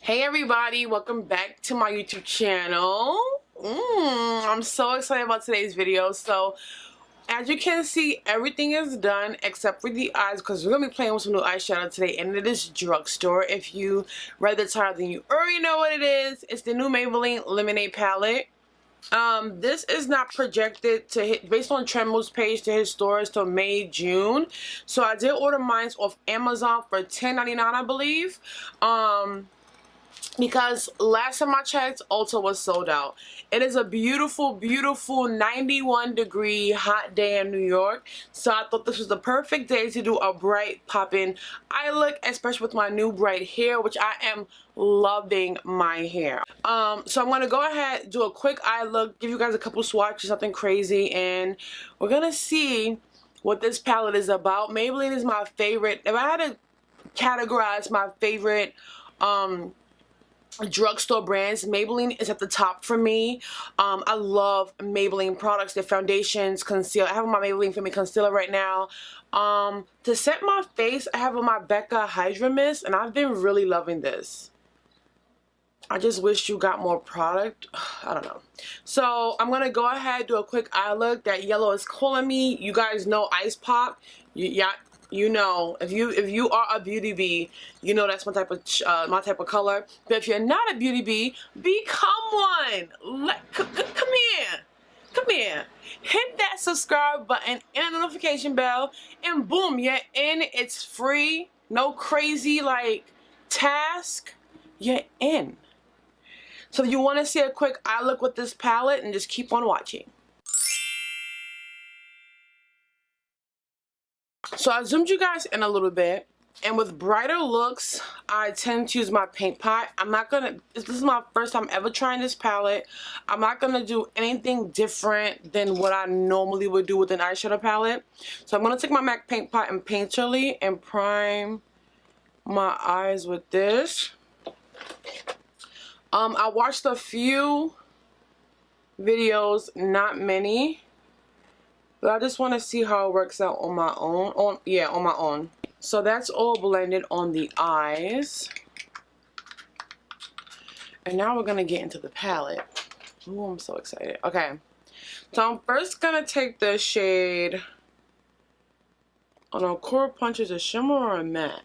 Hey everybody, welcome back to my YouTube channel. I'm so excited about today's video. So as you can see, everything is done except for the eyes because we're going to be playing with some new eyeshadow today, and it is drugstore. If you read the title, then you already know what it is. It's the new Maybelline Lemonade palette. This is not projected to hit based on Tremble's page to hit stores till May, June. So I did order mine off Amazon for $10.99, I believe. Because last time I checked, Ulta was sold out. It is a beautiful, beautiful 91-degree hot day in New York. So I thought this was the perfect day to do a bright, popping eye look, especially with my new bright hair, which I am loving my hair. So I'm going to go ahead, do a quick eye look, give you guys a couple swatches, nothing crazy, and we're going to see what this palette is about. Maybelline is my favorite. If I had to categorize my favorite, drugstore brands, Maybelline is at the top for me. I love Maybelline products, their foundations, concealer. I have on my Maybelline for me concealer right now. To set my face, I have on my Becca Hydra Mist, and I've been really loving this. I just wish you got more product. I don't know. So I'm gonna go ahead, do a quick eye look. That yellow is calling me. You guys know Ice Pop. You know, if you are a beauty bee, you know that's my type of color. But if you're not a beauty bee, become one. Come here, come here. Hit that subscribe button and the notification bell, and boom, you're in. It's free, no crazy like task. You're in. So if you want to see a quick eye look with this palette, and just keep on watching. So I zoomed you guys in a little bit, and with brighter looks, I tend to use my paint pot. This is my first time ever trying this palette. I'm not gonna do anything different than what I normally would do with an eyeshadow palette. So I'm gonna take my MAC paint pot and Painterly and prime my eyes with this. I watched a few videos, not many. But I just want to see how it works out on my own. On my own. So that's all blended on the eyes. And now we're going to get into the palette. Ooh, I'm so excited. Okay. So I'm first going to take the shade. Oh no, Core Punch is a shimmer or a matte?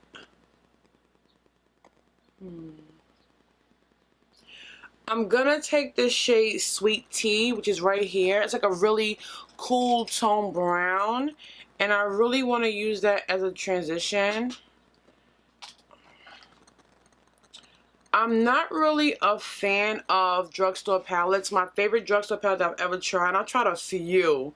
I'm gonna take this shade Sweet Tea, which is right here. It's like a really cool tone brown, and I really want to use that as a transition. I'm not really a fan of drugstore palettes. My favorite drugstore palette that I've ever tried, I've tried a few.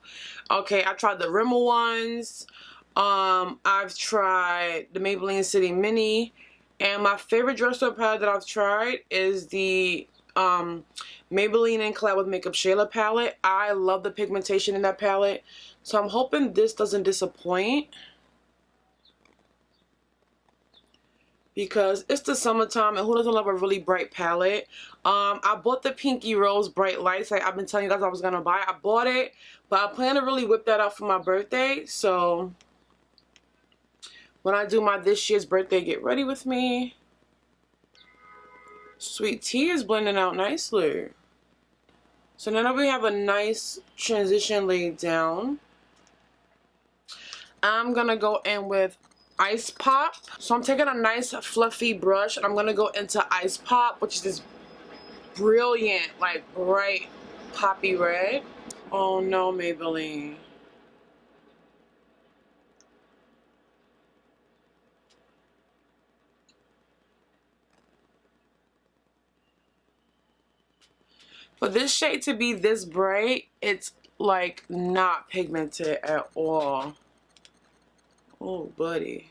Okay, I tried the Rimmel ones. I've tried the Maybelline City Mini, and my favorite drugstore palette that I've tried is the Maybelline and Collab with Makeup Shayla palette. I love the pigmentation in that palette, so I'm hoping this doesn't disappoint, because it's the summertime and who doesn't love a really bright palette. I bought the Pinky Rose Bright Lights like I've been telling you guys I was gonna buy. I bought it, but I plan to really whip that out for my birthday. So when I do my this year's birthday get ready with me, Sweet Tea is blending out nicely. So now that we have a nice transition laid down, I'm going to go in with Ice Pop. So I'm taking a nice fluffy brush, and I'm going to go into Ice Pop, which is this brilliant, like bright poppy red. Oh no, Maybelline. For this shade to be this bright, it's like not pigmented at all. Oh, buddy.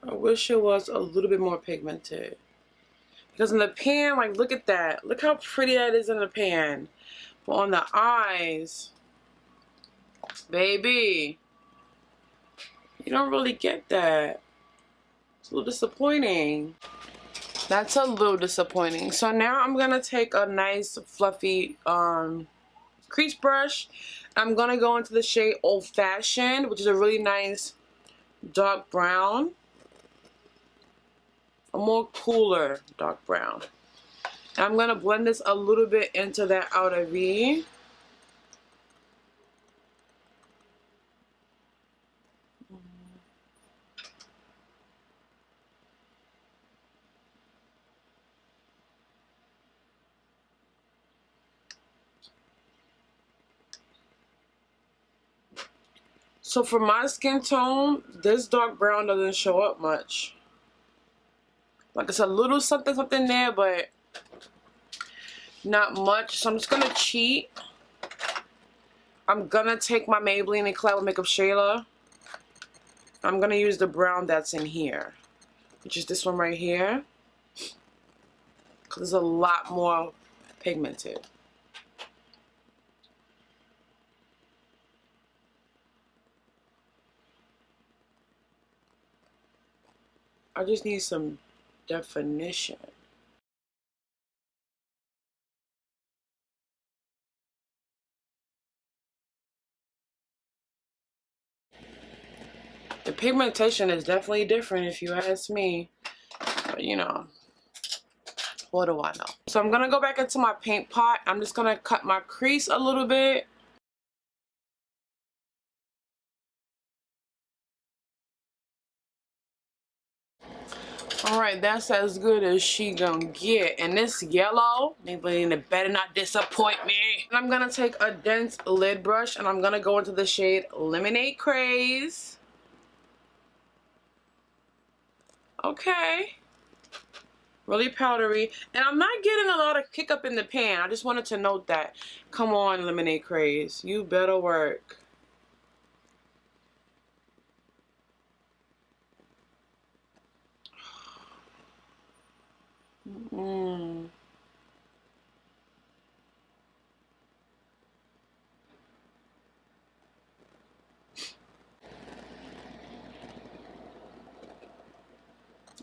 I wish it was a little bit more pigmented. Because in the pan, like, look at that. Look how pretty that is in the pan. But on the eyes, baby, You don't really get that. It's a little disappointing. That's a little disappointing. So now I'm gonna take a nice fluffy crease brush. I'm gonna go into the shade Old Fashioned, which is a really nice dark brown. A more cooler dark brown. And I'm gonna blend this a little bit into that outer V. So for my skin tone, this dark brown doesn't show up much. Like it's a little something something there, but not much. So I'm just gonna cheat. I'm gonna take my Maybelline and Cloud Makeup Shayla. I'm gonna use the brown that's in here, which is this one right here, because it's a lot more pigmented. I just need some definition. The pigmentation is definitely different if you ask me, but you know, what do I know? So I'm gonna go back into my paint pot. I'm just gonna cut my crease a little bit. Alright, that's as good as she gonna get. And this yellow, Maybelline better not disappoint me. And I'm gonna take a dense lid brush and I'm gonna go into the shade Lemonade Craze. Okay. Really powdery. And I'm not getting a lot of kick up in the pan. I just wanted to note that. Come on, Lemonade Craze. You better work.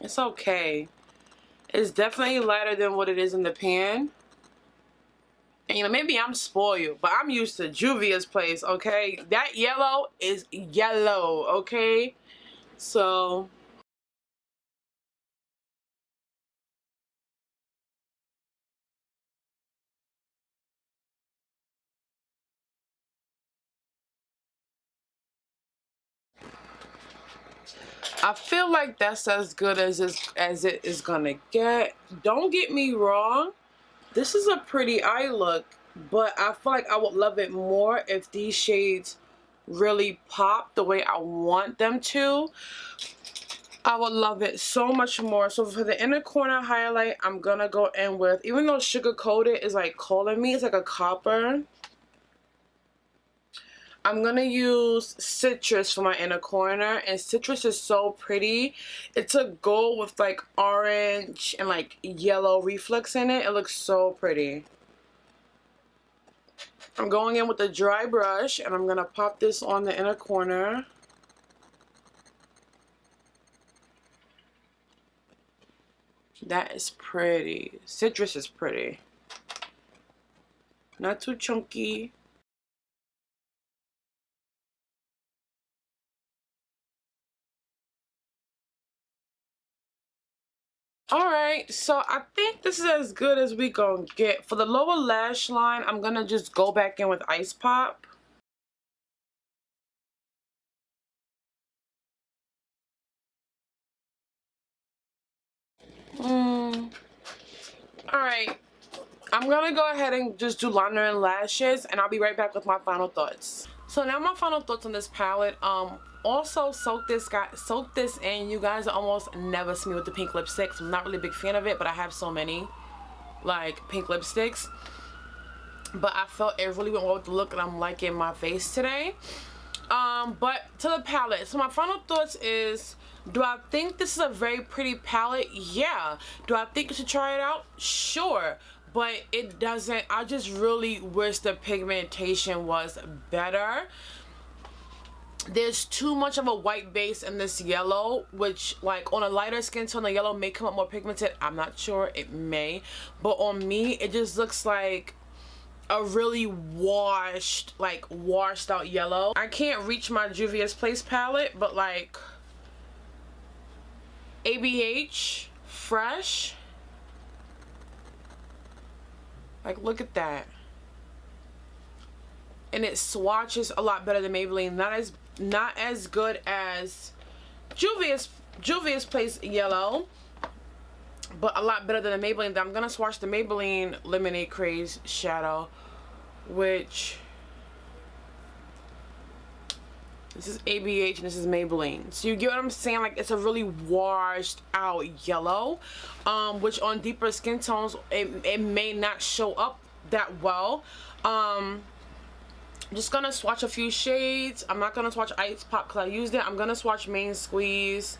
It's okay. It's definitely lighter than what it is in the pan. And you know, maybe I'm spoiled, but I'm used to Juvia's place, okay? That yellow is yellow, okay? So I feel like that's as good as it is gonna get. Don't get me wrong, this is a pretty eye look, but I feel like I would love it more if these shades really pop the way I want them to. I would love it so much more. So for the inner corner highlight, I'm gonna go in with, even though Sugar Coated is like calling me, it's like a copper. I'm gonna use Citrus for my inner corner, and Citrus is so pretty. It's a gold with like orange and like yellow reflex in it. It looks so pretty. I'm going in with a dry brush and I'm gonna pop this on the inner corner. That is pretty. Citrus is pretty. Not too chunky. Alright, so I think this is as good as we gonna get. For the lower lash line, I'm gonna just go back in with Ice Pop. Alright, I'm gonna go ahead and just do liner and lashes, and I'll be right back with my final thoughts. So now my final thoughts on this palette. Also soak this in. You guys almost never see me with the pink lipsticks. I'm not really a big fan of it, but I have so many like pink lipsticks. But I felt it really went well with the look, and I'm liking my face today. But to the palette. So my final thoughts is, do I think this is a very pretty palette? Yeah. Do I think you should try it out? Sure. But it doesn't, I just really wish the pigmentation was better. there's too much of a white base in this yellow, which like on a lighter skin tone the yellow may come up more pigmented. I'm not sure, it may, but on me it just looks like a really washed out yellow. I can't reach my Juvia's Place palette, but like ABH Fresh, like look at that. And it swatches a lot better than Maybelline. Not as good as Juvia's Place yellow, but a lot better than the Maybelline. I'm gonna swatch the Maybelline Lemonade Craze shadow, which this is ABH and this is Maybelline. So you get what I'm saying? Like it's a really washed out yellow, which on deeper skin tones it may not show up that well. I'm just gonna swatch a few shades. I'm not gonna swatch Ice Pop because I used it. I'm gonna swatch Main Squeeze,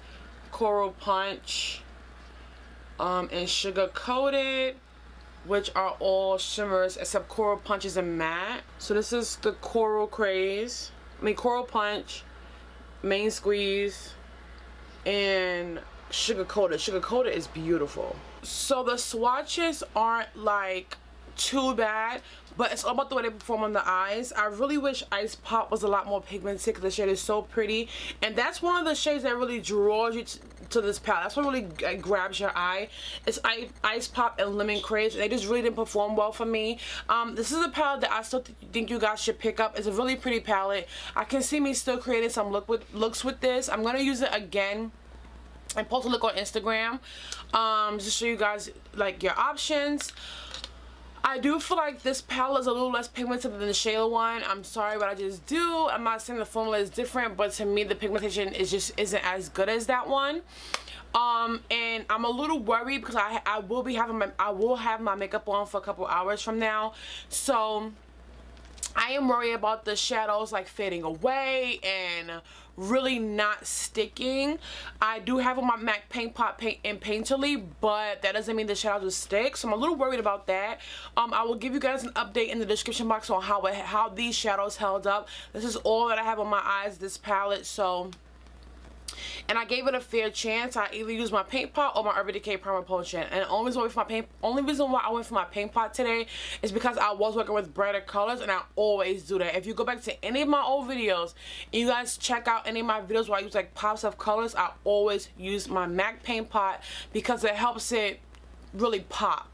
Coral Punch, and Sugar Coated, which are all shimmers except Coral Punch is a matte. So this is the Coral Punch, Main Squeeze, and Sugar Coated. Sugar Coated is beautiful. So the swatches aren't like too bad, but it's all about the way they perform on the eyes. I really wish Ice Pop was a lot more pigmented because the shade is so pretty, and that's one of the shades that really draws you to this palette. That's what really grabs your eye. It's Ice Pop and Lemon Craze. They just really didn't perform well for me. This is a palette that I still think you guys should pick up. It's a really pretty palette. I can see me still creating some looks with this. I'm gonna use it again and post a look on Instagram just to show you guys like your options. I do feel like this palette is a little less pigmented than the Shayla one. I'm sorry, but I just do. I'm not saying the formula is different, but to me the pigmentation isn't as good as that one. And I'm a little worried because I will have my makeup on for a couple hours from now, so I am worried about the shadows like fading away and really not sticking. I do have on my MAC Paint Pot and Painterly, but that doesn't mean the shadows will stick, so I'm a little worried about that. I will give you guys an update in the description box on how these shadows held up. This is all that I have on my eyes, this palette, so. And I gave it a fair chance. I either used my Paint Pot or my Urban Decay Primer Potion. And the only reason why I went for my Paint Pot today is because I was working with brighter colors, and I always do that. If you go back to any of my old videos and you guys check out any of my videos where I use like pops of colors, I always use my MAC Paint Pot because it helps it really pop.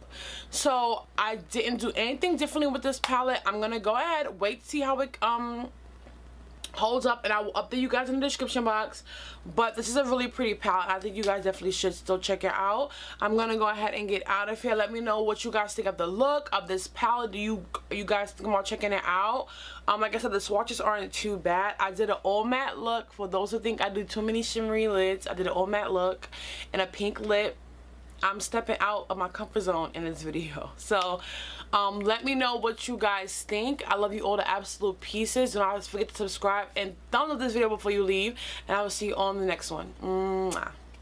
So I didn't do anything differently with this palette. I'm gonna go ahead, wait to see how it holds up, and I will update you guys in the description box. But this is a really pretty palette. I think you guys definitely should still check it out. I'm gonna go ahead and get out of here. Let me know what you guys think of the look of this palette. Do you guys think about checking it out? Like I said, the swatches aren't too bad. I did an all matte look. For those who think I do too many shimmery lids, I did an all matte look and a pink lip. I'm stepping out of my comfort zone in this video. So let me know what you guys think. I love you all to absolute pieces. Do not forget to subscribe and thumbs up this video before you leave, and I will see you on the next one. Mwah.